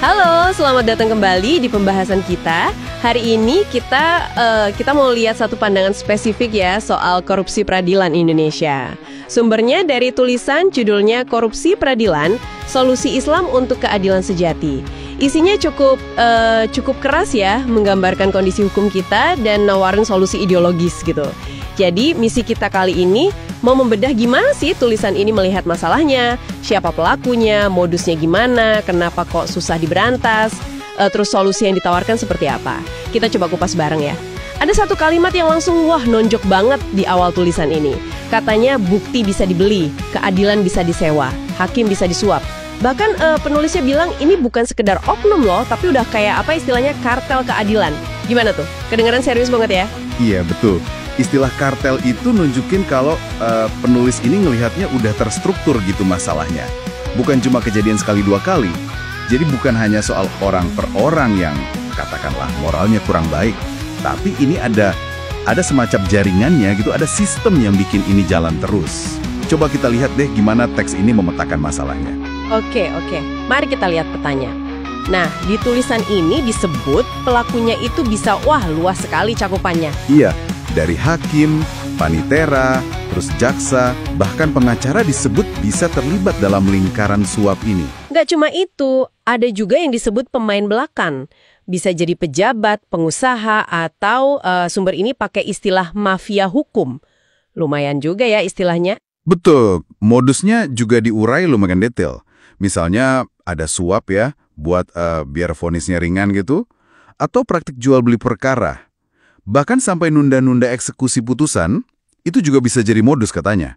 Halo, selamat datang kembali di pembahasan kita. Hari ini kita mau lihat satu pandangan spesifik ya soal korupsi peradilan Indonesia. Sumbernya dari tulisan judulnya Korupsi Peradilan, Solusi Islam untuk Keadilan Sejati. Isinya cukup keras ya, menggambarkan kondisi hukum kita dan nawarin solusi ideologis gitu. Jadi misi kita kali ini mau membedah gimana sih tulisan ini melihat masalahnya, siapa pelakunya, modusnya gimana, kenapa kok susah diberantas, terus solusi yang ditawarkan seperti apa. Kita coba kupas bareng ya. Ada satu kalimat yang langsung nonjok banget di awal tulisan ini. Katanya bukti bisa dibeli, keadilan bisa disewa, hakim bisa disuap. Bahkan penulisnya bilang ini bukan sekedar oknum loh, tapi udah kayak apa istilahnya kartel keadilan. Gimana tuh? Kedengaran serius banget ya? Iya, betul. Istilah kartel itu nunjukin kalau penulis ini ngelihatnya udah terstruktur gitu masalahnya. Bukan cuma kejadian sekali dua kali. Jadi bukan hanya soal orang per orang yang katakanlah moralnya kurang baik. Tapi ini ada semacam jaringannya gitu, ada sistem yang bikin ini jalan terus. Coba kita lihat deh gimana teks ini memetakan masalahnya. Oke. Mari kita lihat petanya. Nah, di tulisan ini disebut pelakunya itu bisa, luas sekali cakupannya. Iya, dari hakim, panitera, terus jaksa, bahkan pengacara disebut bisa terlibat dalam lingkaran suap ini. Nggak cuma itu, ada juga yang disebut pemain belakang. Bisa jadi pejabat, pengusaha, atau sumber ini pakai istilah mafia hukum. Lumayan juga ya istilahnya. Betul, modusnya juga diurai lumayan detail. Misalnya ada suap ya, buat biar vonisnya ringan gitu, atau praktik jual beli perkara. Bahkan sampai nunda-nunda eksekusi putusan, itu juga bisa jadi modus katanya.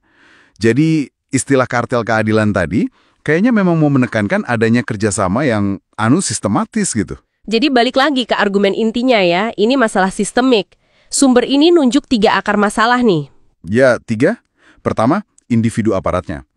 Jadi istilah kartel keadilan tadi, kayaknya memang mau menekankan adanya kerjasama yang sistematis gitu. Jadi balik lagi ke argumen intinya ya, ini masalah sistemik. Sumber ini nunjuk 3 akar masalah nih. Ya, 3. Pertama, individu aparatnya.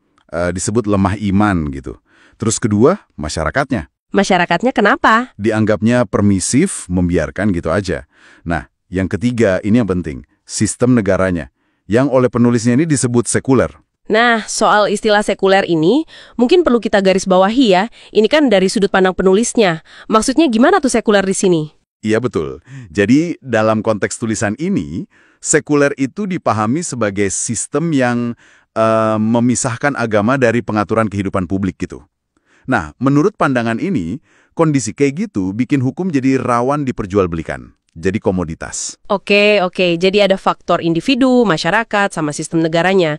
Disebut lemah iman gitu. Terus kedua, masyarakatnya. Masyarakatnya kenapa? Dianggapnya permisif, membiarkan gitu aja. Nah, yang ketiga, ini yang penting, sistem negaranya, yang oleh penulisnya ini disebut sekuler. Nah, soal istilah sekuler ini, mungkin perlu kita garis bawahi ya, ini kan dari sudut pandang penulisnya. Maksudnya gimana tuh sekuler di sini? Iya betul. Jadi, dalam konteks tulisan ini, sekuler itu dipahami sebagai sistem yang memisahkan agama dari pengaturan kehidupan publik gitu. Nah, menurut pandangan ini, kondisi kayak gitu bikin hukum jadi rawan diperjualbelikan. Jadi komoditas. Oke. Jadi ada faktor individu, masyarakat, sama sistem negaranya.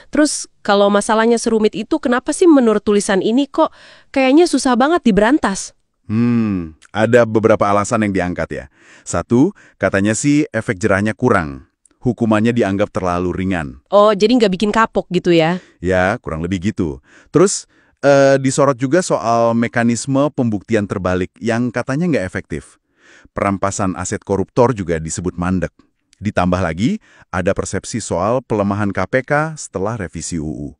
Terus kalau masalahnya serumit itu, kenapa sih menurut tulisan ini kok kayaknya susah banget diberantas? Ada beberapa alasan yang diangkat ya. Satu, katanya sih efek jerahnya kurang. Hukumannya dianggap terlalu ringan. Oh, jadi nggak bikin kapok gitu ya? Ya, kurang lebih gitu. Terus, disorot juga soal mekanisme pembuktian terbalik yang katanya nggak efektif. Perampasan aset koruptor juga disebut mandek. Ditambah lagi, ada persepsi soal pelemahan KPK setelah revisi UU.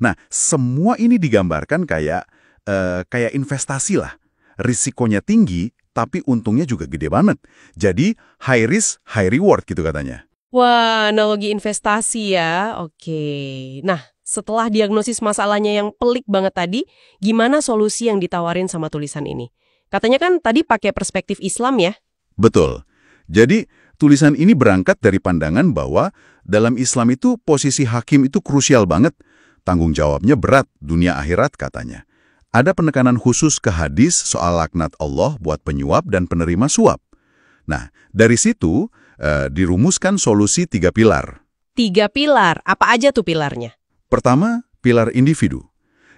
Nah, semua ini digambarkan kayak investasi lah. Risikonya tinggi, tapi untungnya juga gede banget. Jadi, high risk, high reward gitu katanya. Wah, analogi investasi ya. Oke. Nah, setelah diagnosis masalahnya yang pelik banget tadi, gimana solusi yang ditawarin sama tulisan ini? Katanya kan tadi pakai perspektif Islam ya? Betul. Jadi, tulisan ini berangkat dari pandangan bahwa dalam Islam itu posisi hakim itu krusial banget. Tanggung jawabnya berat, dunia akhirat katanya. Ada penekanan khusus ke hadis soal laknat Allah buat penyuap dan penerima suap. Nah, dari situ dirumuskan solusi 3 pilar. 3 pilar? Apa aja tuh pilarnya? Pertama, pilar individu.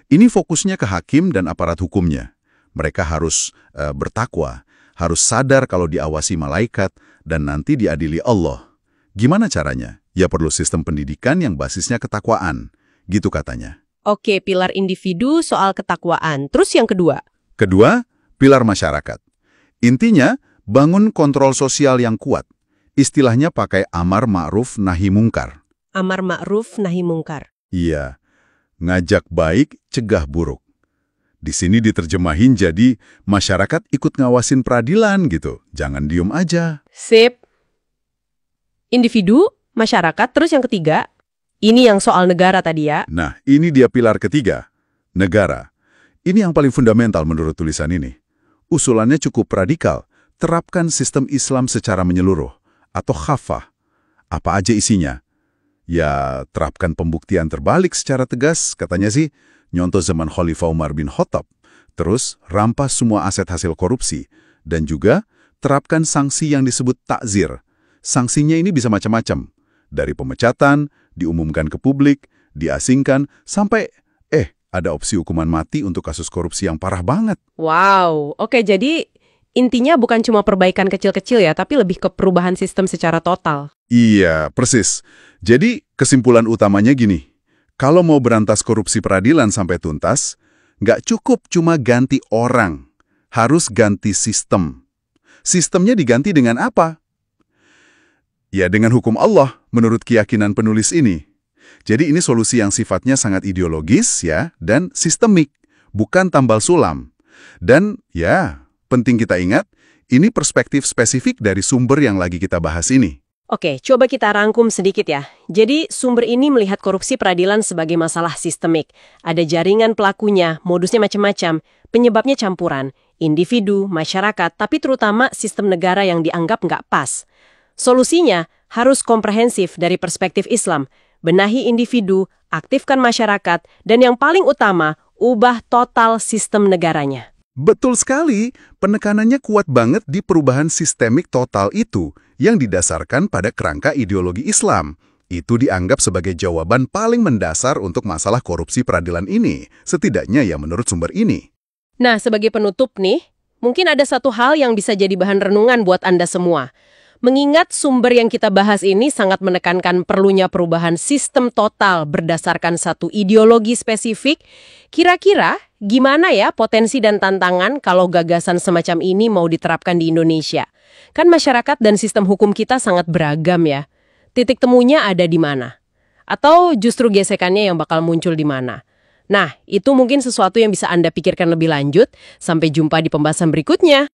Ini fokusnya ke hakim dan aparat hukumnya. Mereka harus bertakwa, harus sadar kalau diawasi malaikat, dan nanti diadili Allah. Gimana caranya? Ya perlu sistem pendidikan yang basisnya ketakwaan. Gitu katanya. Oke, pilar individu soal ketakwaan. Terus yang kedua? Kedua, pilar masyarakat. Intinya, bangun kontrol sosial yang kuat. Istilahnya pakai amar ma'ruf nahi mungkar. Amar ma'ruf nahi mungkar. Iya, ngajak baik, cegah buruk. Di sini diterjemahin jadi masyarakat ikut ngawasin peradilan gitu. Jangan diem aja. Sip. Individu, masyarakat, terus yang ketiga? Ini yang soal negara tadi ya? Nah, ini dia pilar ketiga. Negara. Ini yang paling fundamental menurut tulisan ini. Usulannya cukup radikal, terapkan sistem Islam secara menyeluruh, atau khafah. Apa aja isinya? Ya, terapkan pembuktian terbalik secara tegas, katanya sih, nyontoh zaman Khalifah Umar bin Khattab. Terus, rampas semua aset hasil korupsi. Dan juga, terapkan sanksi yang disebut takzir. Sanksinya ini bisa macam-macam. Dari pemecatan, diumumkan ke publik, diasingkan, sampai, ada opsi hukuman mati untuk kasus korupsi yang parah banget. Wow, oke, jadi intinya bukan cuma perbaikan kecil-kecil ya, tapi lebih ke perubahan sistem secara total. Iya, persis. Jadi, kesimpulan utamanya gini. Kalau mau berantas korupsi peradilan sampai tuntas, nggak cukup cuma ganti orang. Harus ganti sistem. Sistemnya diganti dengan apa? Ya, dengan hukum Allah, menurut keyakinan penulis ini. Jadi ini solusi yang sifatnya sangat ideologis ya, dan sistemik, bukan tambal sulam. Dan ya, penting kita ingat, ini perspektif spesifik dari sumber yang lagi kita bahas ini. Oke, coba kita rangkum sedikit ya. Jadi sumber ini melihat korupsi peradilan sebagai masalah sistemik. Ada jaringan pelakunya, modusnya macam-macam, penyebabnya campuran, individu, masyarakat, tapi terutama sistem negara yang dianggap nggak pas. Solusinya harus komprehensif dari perspektif Islam. Benahi individu, aktifkan masyarakat, dan yang paling utama, ubah total sistem negaranya. Betul sekali, penekanannya kuat banget di perubahan sistemik total itu yang didasarkan pada kerangka ideologi Islam. Itu dianggap sebagai jawaban paling mendasar untuk masalah korupsi peradilan ini, setidaknya ya menurut sumber ini. Nah, sebagai penutup nih, mungkin ada satu hal yang bisa jadi bahan renungan buat Anda semua. Mengingat sumber yang kita bahas ini sangat menekankan perlunya perubahan sistem total berdasarkan satu ideologi spesifik, kira-kira gimana ya potensi dan tantangan kalau gagasan semacam ini mau diterapkan di Indonesia? Kan masyarakat dan sistem hukum kita sangat beragam ya. Titik temunya ada di mana? Atau justru gesekannya yang bakal muncul di mana? Nah, itu mungkin sesuatu yang bisa Anda pikirkan lebih lanjut. Sampai jumpa di pembahasan berikutnya.